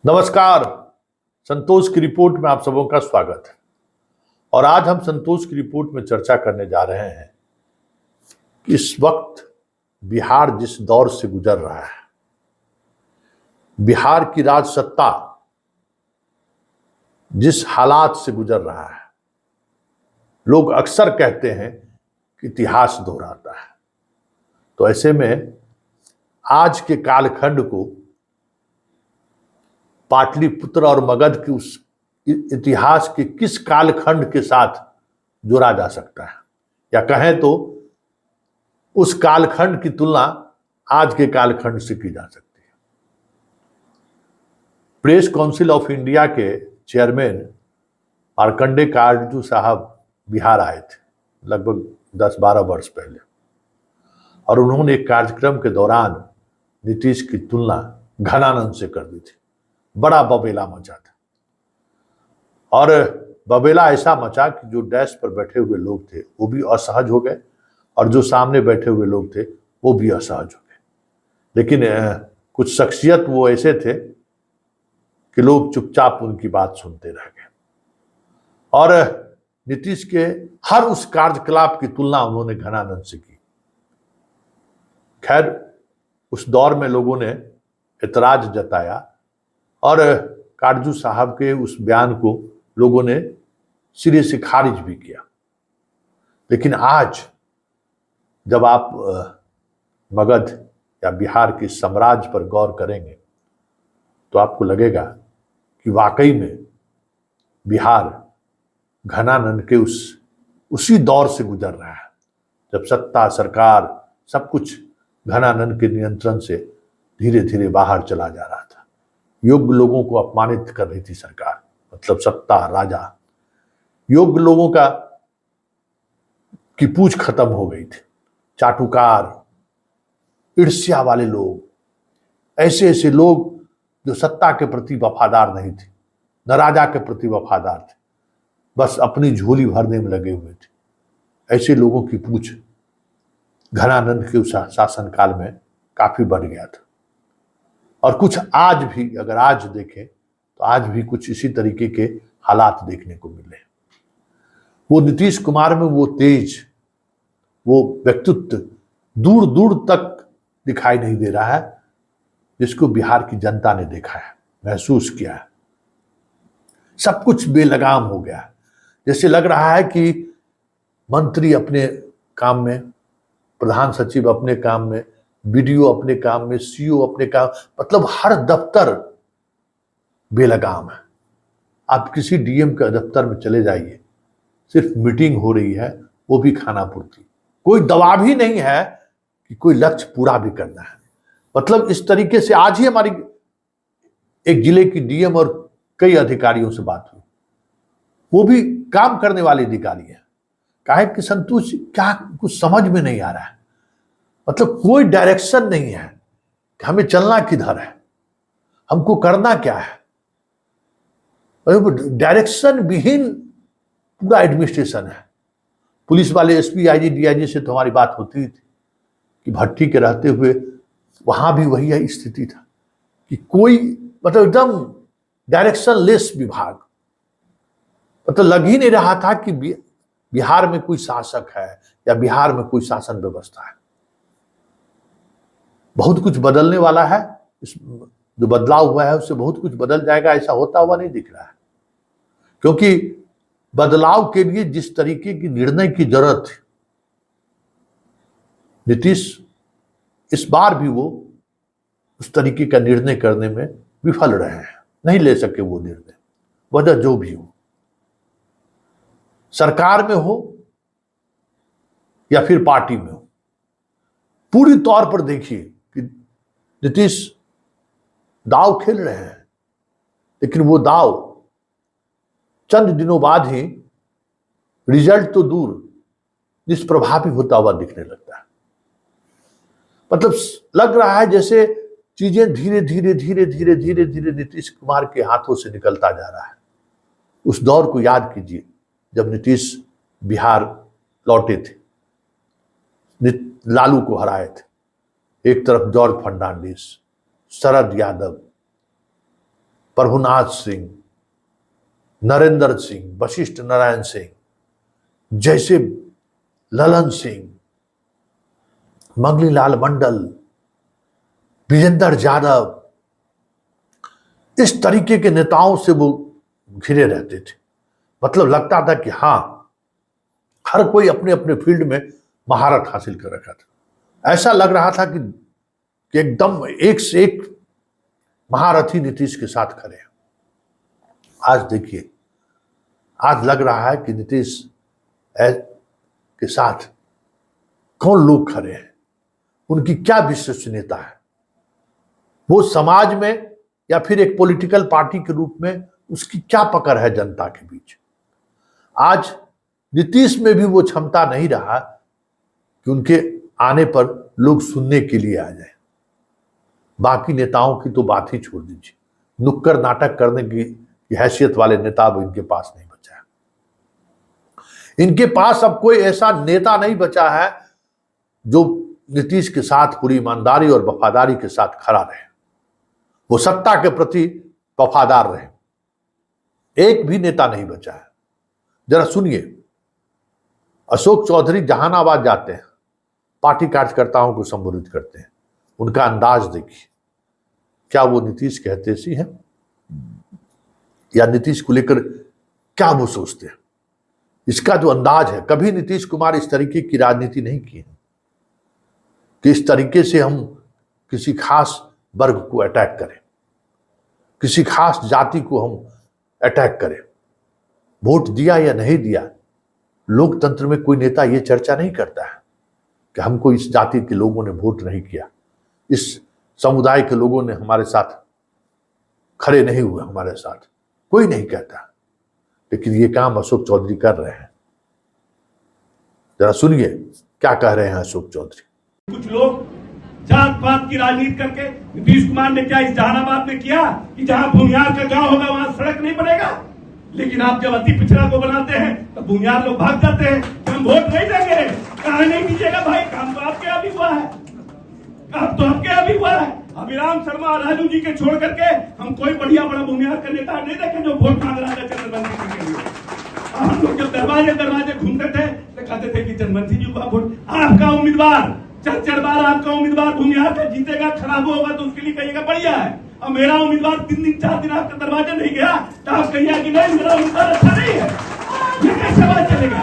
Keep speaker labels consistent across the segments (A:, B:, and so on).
A: नमस्कार। संतोष की रिपोर्ट में आप सबों का स्वागत है। और आज हम संतोष की रिपोर्ट में चर्चा करने जा रहे हैं कि इस वक्त बिहार जिस दौर से गुजर रहा है, बिहार की राज सत्ता जिस हालात से गुजर रहा है, लोग अक्सर कहते हैं कि इतिहास दोहराता है। तो ऐसे में आज के कालखंड को पाटलिपुत्र और मगध की उस इतिहास के किस कालखंड के साथ जोड़ा जा सकता है, या कहें तो उस कालखंड की तुलना आज के कालखंड से की जा सकती है। प्रेस काउंसिल ऑफ इंडिया के चेयरमैन मार्कंडे काटजू साहब बिहार आए थे लगभग 10-12 वर्ष पहले, और उन्होंने एक कार्यक्रम के दौरान नीतीश की तुलना घनानंद से कर दी थी। बड़ा बबेला मचा था, और बबेला ऐसा मचा कि जो डैश पर बैठे हुए लोग थे वो भी असहज हो गए, और जो सामने बैठे हुए लोग थे वो भी असहज हो गए। लेकिन कुछ शख्सियत वो ऐसे थे कि लोग चुपचाप उनकी बात सुनते रह गए, और नीतीश के हर उस कार्यकलाप की तुलना उन्होंने घनानंद से की। खैर, उस दौर में लोगों ने एतराज जताया, और काटजू साहब के उस बयान को लोगों ने सिरे से खारिज भी किया। लेकिन आज जब आप मगध या बिहार के साम्राज्य पर गौर करेंगे तो आपको लगेगा कि वाकई में बिहार घनानंद के उसी दौर से गुजर रहा है, जब सत्ता सरकार सब कुछ घनानंद के नियंत्रण से धीरे धीरे बाहर चला जा रहा था। योग्य लोगों को अपमानित कर रही थी सरकार, मतलब सत्ता राजा। योग्य लोगों की पूछ खत्म हो गई थी। चाटुकार, ईर्ष्या वाले लोग, ऐसे ऐसे लोग जो सत्ता के प्रति वफादार नहीं थे, न राजा के प्रति वफादार थे, बस अपनी झोली भरने में लगे हुए थे, ऐसे लोगों की पूछ घनानंद के उस शासनकाल में काफी बढ़ गया था। और कुछ आज भी, अगर आज देखें तो आज भी कुछ इसी तरीके के हालात देखने को मिले। वो नीतीश कुमार में वो तेज, वो व्यक्तित्व दूर दूर तक दिखाई नहीं दे रहा है जिसको बिहार की जनता ने देखा है, महसूस किया है। सब कुछ बेलगाम हो गया है। जैसे लग रहा है कि मंत्री अपने काम में, प्रधान सचिव अपने काम में, बीडीओ अपने काम में, सीईओ अपने काम, मतलब हर दफ्तर बेलगाम है। आप किसी डीएम के दफ्तर में चले जाइए, सिर्फ मीटिंग हो रही है, वो भी खाना पूर्ति, कोई दबाव ही नहीं है कि कोई लक्ष्य पूरा भी करना है। मतलब इस तरीके से आज ही हमारी एक जिले की डीएम और कई अधिकारियों से बात हुई, वो भी काम करने वाले अधिकारी हैं। काहे कि संतोष क्या कुछ समझ में नहीं आ रहा है, मतलब कोई डायरेक्शन नहीं है कि हमें चलना किधर है, हमको करना क्या है। डायरेक्शन विहीन पूरा एडमिनिस्ट्रेशन है। पुलिस वाले एसपी, आईजी, डीआईजी से तो हमारी बात होती थी कि भट्टी के रहते हुए वहां भी वही स्थिति था कि कोई, मतलब एकदम डायरेक्शन लेस विभाग, मतलब लग ही नहीं रहा था कि बिहार में कोई शासक है या बिहार में कोई शासन व्यवस्था है। बहुत कुछ बदलने वाला है, जो बदलाव हुआ है उससे बहुत कुछ बदल जाएगा, ऐसा होता हुआ नहीं दिख रहा है। क्योंकि बदलाव के लिए जिस तरीके की निर्णय की जरूरत थी, नीतीश इस बार भी वो उस तरीके का निर्णय करने में विफल रहे हैं, नहीं ले सके वो निर्णय। वजह जो भी हो, सरकार में हो या फिर पार्टी में हो, पूरी तौर पर देखिए कि नीतीश दाव खेल रहे हैं, लेकिन वो दाव चंद दिनों बाद ही रिजल्ट तो दूर निष्प्रभावी होता हुआ दिखने लगता है। मतलब लग रहा है जैसे चीजें धीरे धीरे धीरे धीरे धीरे धीरे नीतीश कुमार के हाथों से निकलता जा रहा है। उस दौर को याद कीजिए जब नीतीश बिहार लौटे थे, लालू को हराए थे। एक तरफ जॉर्ज फर्नांडिस, शरद यादव, प्रभुनाथ सिंह, नरेंद्र सिंह, वशिष्ठ नारायण सिंह जैसे, ललन सिंह, मंगलीलाल मंडल, विजेंद्र यादव, इस तरीके के नेताओं से वो घिरे रहते थे। मतलब लगता था कि हाँ, हर कोई अपने अपने फील्ड में महारत हासिल कर रखा था। ऐसा लग रहा था कि एकदम एक से एक महारथी नीतीश के साथ खड़े हैं। आज देखिए, आज लग रहा है कि नीतीश के साथ कौन लोग खड़े हैं, उनकी क्या विश्वसनीयता है, वो समाज में या फिर एक पॉलिटिकल पार्टी के रूप में उसकी क्या पकड़ है जनता के बीच। आज नीतीश में भी वो क्षमता नहीं रहा कि उनके आने पर लोग सुनने के लिए आ जाए। बाकी नेताओं की तो बात ही छोड़ दीजिए, नुक्कड़ नाटक करने की हैसियत वाले नेता अब इनके पास नहीं बचा है। इनके पास अब कोई ऐसा नेता नहीं बचा है जो नीतीश के साथ पूरी ईमानदारी और वफादारी के साथ खड़ा रहे, वो सत्ता के प्रति वफादार रहे। एक भी नेता नहीं बचा है। जरा सुनिए, अशोक चौधरी जहानाबाद जाते हैं, पार्टी कार्यकर्ताओं को संबोधित करते हैं, उनका अंदाज देखिए। क्या वो नीतीश कहते सी हैं या नीतीश को लेकर क्या वो सोचते हैं? इसका जो अंदाज है, कभी नीतीश कुमार इस तरीके की राजनीति नहीं की है कि इस तरीके से हम किसी खास वर्ग को अटैक करें, किसी खास जाति को हम अटैक करें। वोट दिया या नहीं दिया, लोकतंत्र में कोई नेता ये चर्चा नहीं करता है कि हमको इस जाति के लोगों ने वोट नहीं किया, इस समुदाय के लोगों ने हमारे साथ खड़े नहीं हुए, हमारे साथ कोई नहीं कहता। लेकिन ये काम अशोक चौधरी कर रहे हैं। जरा सुनिए क्या कह रहे हैं अशोक चौधरी।
B: कुछ लोग जात पात की राजनीति करके, नीतीश कुमार ने क्या इस जहानाबाद में किया कि जहां भूमिहार का गांव होगा वहां सड़क नहीं बनेगा। लेकिन आप जब अति पिछड़ा को बनाते हैं तो भूमिहार लोग भाग जाते हैं कि हम वोट नहीं देंगे। कहा नहीं दीजिएगा भाई, काम तो आपके यहाँ भी हुआ है, काम तो आपके यहाँ भी हुआ है। अभिराम शर्मा और राजू जी के छोड़ करके हम कोई बढ़िया बड़ा भूमिहार का नेता नहीं देखे जो वोट मांग रहा था चंद्रवंशी जी के लिए। हम लोग जब दरवाजे दरवाजे घूमते थे तो कहते थे कि चंद्रवंशी जी को वोट, आपका उम्मीदवार 4 बार आपका उम्मीदवार भूमिहार का जीतेगा, खराब होगा तो उसके लिए कहिएगा बढ़िया है। अब मेरा उम्मीदवार 3 दिन 4 दिन आपके दरवाजे नहीं गया तो आप कहिए कि नहीं मेरा उम्मीदवार अच्छा नहीं है, ये कैसे बात चलेगा?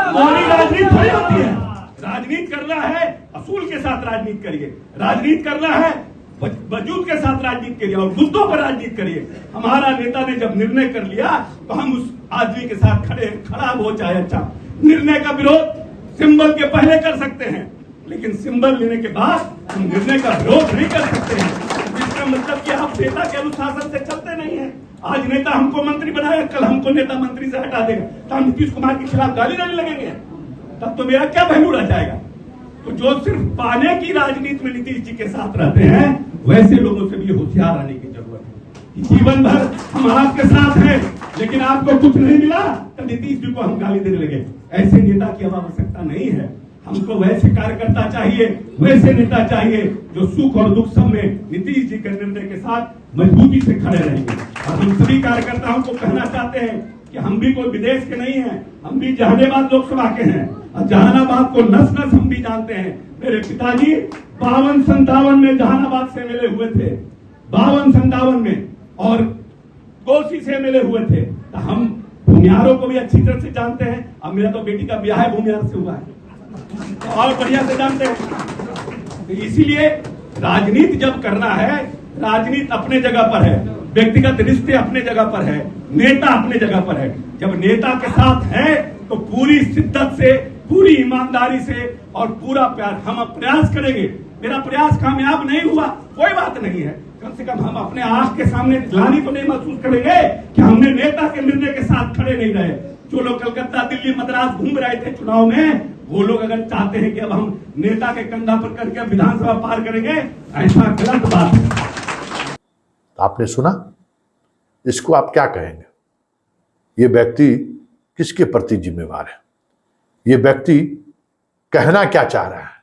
B: हमारी राजनीति थोड़ी होती है। राजनीति करना है असूल के साथ राजनीति करिए, राजनीति करना है वजूद के साथ राजनीति करिए और मुद्दों पर राजनीति करिए। हमारा नेता ने जब निर्णय कर लिया तो हम उस आदमी के साथ खड़े, खराब हो चाहे अच्छा। निर्णय का विरोध सिंबल के पहले कर सकते हैं, लेकिन सिंबल लेने के बाद हम निर्णय का विरोध नहीं कर सकते हैं। इसका मतलब कि आप नेता के अनुशासन से चलते नहीं हैं। आज नेता हमको मंत्री बनाया, कल हमको नेता मंत्री से हटा देगा तो हम नीतीश कुमार के खिलाफ गाली देने लगेंगे, तब तो मेरा क्या वैल्यू रह जाएगा। तो जो सिर्फ पाने की राजनीति में नीतीश जी के साथ रहते हैं, वैसे लोगों से भी होशियार रहने की जरूरत है। जीवन भर हम आपके साथ हैं लेकिन आपको कुछ नहीं मिला तो नीतीश जी को हम गाली देने लगे। ऐसे नेता की अब आवश्यकता नहीं है। हमको वैसे कार्यकर्ता चाहिए, वैसे नेता चाहिए जो सुख और दुख सब में नीतीश जी के निर्णय के साथ मजबूती से खड़े रहेंगे। और हम सभी कार्यकर्ताओं को कहना चाहते हैं कि हम भी कोई विदेश के नहीं हैं, हम भी जहानाबाद लोकसभा के हैं और जहानाबाद को नस नस हम भी जानते हैं। मेरे पिताजी 52-57 में जहानाबाद से मिले हुए थे, 52-57 में, और कोसी से मिले हुए थे। तो हम भूमिहारों को भी अच्छी तरह से जानते हैं। अब मेरा तो बेटी का ब्याह है भूमिहार से हुआ है, और बढ़िया से जानते हैं। तो इसीलिए राजनीति जब करना है, राजनीति अपने जगह पर है, व्यक्तिगत रिश्ते अपने जगह पर है, नेता अपने जगह पर है। जब नेता के साथ है तो पूरी शिद्दत से, पूरी ईमानदारी से और पूरा प्यार हम प्रयास करेंगे। मेरा प्रयास कामयाब नहीं हुआ कोई बात नहीं है, कम से कम हम अपने आंख के सामने ग्लानि तो नहीं महसूस करेंगे कि हमने नेता के निर्णय के साथ खड़े नहीं रहे। जो लोग कलकत्ता, दिल्ली, मद्रास घूम रहे थे चुनाव में, वो लोग अगर चाहते हैं कि अब हम नेता के कंधा पर करके विधानसभा पार करेंगे, ऐसा गलत बात है।
A: आपने सुना, इसको आप क्या कहेंगे? ये व्यक्ति किसके प्रति जिम्मेवार है? ये व्यक्ति कहना क्या चाह रहा है,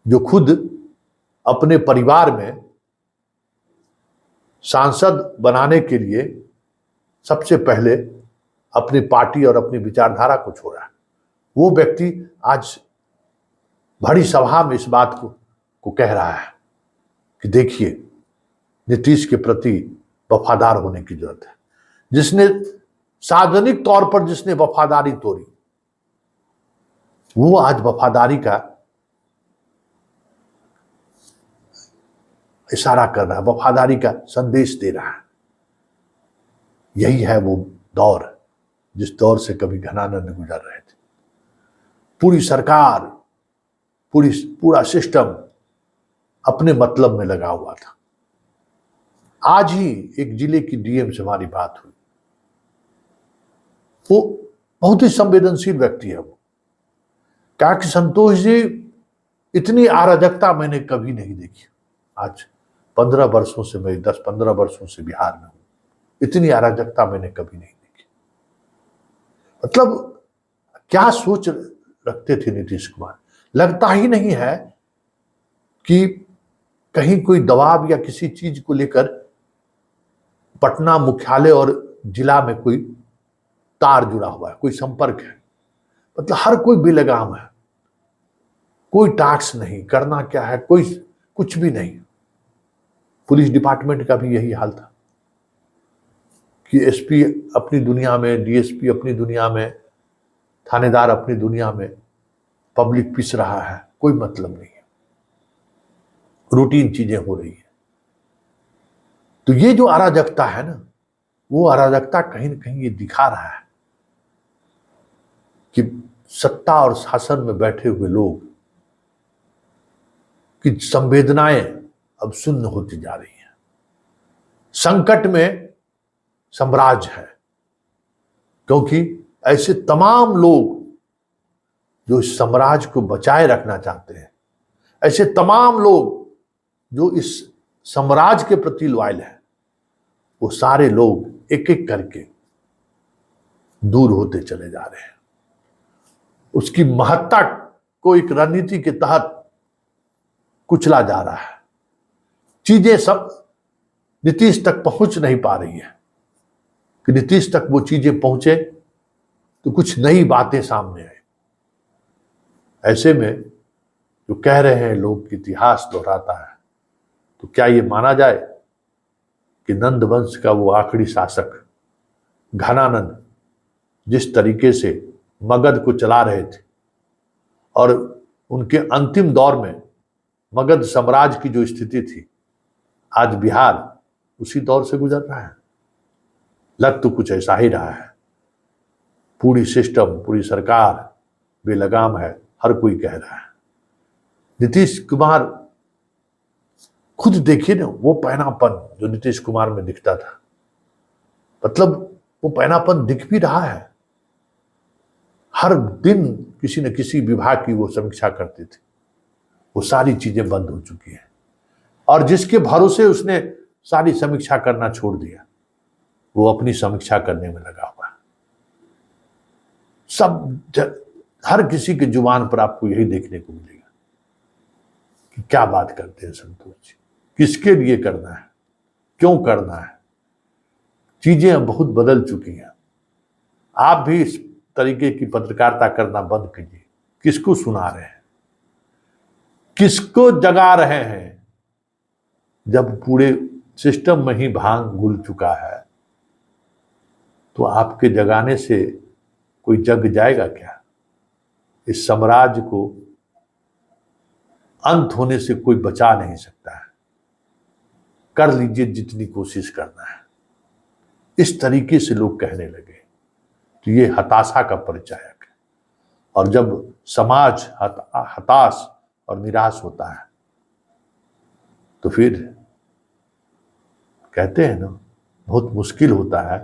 A: जो खुद अपने परिवार में सांसद बनाने के लिए सबसे पहले अपनी पार्टी और अपनी विचारधारा को छोड़ा। वो व्यक्ति आज बड़ी सभा में इस बात को कह रहा है कि देखिए, नीतीश के प्रति वफादार होने की जरूरत है। जिसने सार्वजनिक तौर पर जिसने वफादारी तोड़ी, वो आज वफादारी का इशारा कर रहा है, वफादारी का संदेश दे रहा है। यही है वो दौर जिस दौर से कभी घनानंद गुजर रहे थे। पूरी सरकार, पूरा सिस्टम अपने मतलब में लगा हुआ था। आज ही एक जिले की डीएम से हमारी बात हुई। वो बहुत ही संवेदनशील व्यक्ति है। वो कहा कि संतोष जी, इतनी अराजकता मैंने कभी नहीं देखी। आज 15 वर्षों से मैं 10-15 वर्षों से बिहार में हूं, इतनी अराजकता मैंने कभी नहीं देखी। मतलब क्या सोच रखते थे नीतीश कुमार। लगता ही नहीं है कि कहीं कोई दबाव या किसी चीज को लेकर पटना मुख्यालय और जिला में कोई तार जुड़ा हुआ है, कोई संपर्क है। मतलब हर कोई बेलगाम है, कोई टास्क नहीं, करना क्या है, कोई कुछ भी नहीं। पुलिस डिपार्टमेंट का भी यही हाल था कि एसपी अपनी दुनिया में, डीएसपी अपनी दुनिया में, थानेदार अपनी दुनिया में, पब्लिक पिस रहा है, कोई मतलब नहीं है, रूटीन चीजें हो रही है। तो ये जो अराजकता है ना, वो अराजकता कहीं ना कहीं ये दिखा रहा है कि सत्ता और शासन में बैठे हुए लोग की संवेदनाएं अब शून्य होती जा रही हैं। संकट में साम्राज्य है, क्योंकि ऐसे तमाम लोग जो इस साम्राज्य को बचाए रखना चाहते हैं, ऐसे तमाम लोग जो इस साम्राज्य के प्रति लॉयल है, वो सारे लोग एक एक करके दूर होते चले जा रहे हैं। उसकी महत्ता को एक रणनीति के तहत कुचला जा रहा है। चीजें सब नीतीश तक पहुंच नहीं पा रही है कि नीतीश तक वो चीजें पहुंचे तो कुछ नई बातें सामने आए। ऐसे में जो कह रहे हैं लोग कि इतिहास दोहराता है, तो क्या ये माना जाए कि नंद वंश का वो आखिरी शासक घनानंद जिस तरीके से मगध को चला रहे थे और उनके अंतिम दौर में मगध साम्राज्य की जो स्थिति थी, आज बिहार उसी दौर से गुजर रहा है। लग तो कुछ ऐसा ही रहा है। पूरी सिस्टम, पूरी सरकार बेलगाम है, हर कोई कह रहा है। नीतीश कुमार खुद देखिए ना, वो पैनापन जो नीतीश कुमार में दिखता था, मतलब वो पैनापन दिख भी रहा है। हर दिन किसी न किसी विभाग की वो समीक्षा करते थे, वो सारी चीजें बंद हो चुकी हैं। और जिसके भरोसे उसने सारी समीक्षा करना छोड़ दिया, वो अपनी समीक्षा करने में लगा हुआ है। हर किसी के जुबान पर आपको यही देखने को मिलेगा कि क्या बात करते हैं संतोष जी, किसके लिए करना है, क्यों करना है। चीजें अब बहुत बदल चुकी हैं। आप भी इस तरीके की पत्रकारिता करना बंद कीजिए। किसको सुना रहे हैं, किसको जगा रहे हैं? जब पूरे सिस्टम में ही भांग घुल चुका है, तो आपके जगाने से कोई जग जाएगा क्या? इस साम्राज्य को अंत होने से कोई बचा नहीं सकता है। कर लीजिए जितनी कोशिश करना है। इस तरीके से लोग कहने लगे तो ये हताशा का परिचायक है। और जब समाज हताश और निराश होता है, तो फिर कहते हैं ना, बहुत मुश्किल होता है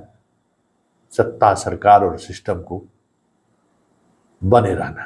A: सत्ता, सरकार और सिस्टम को बने रहना।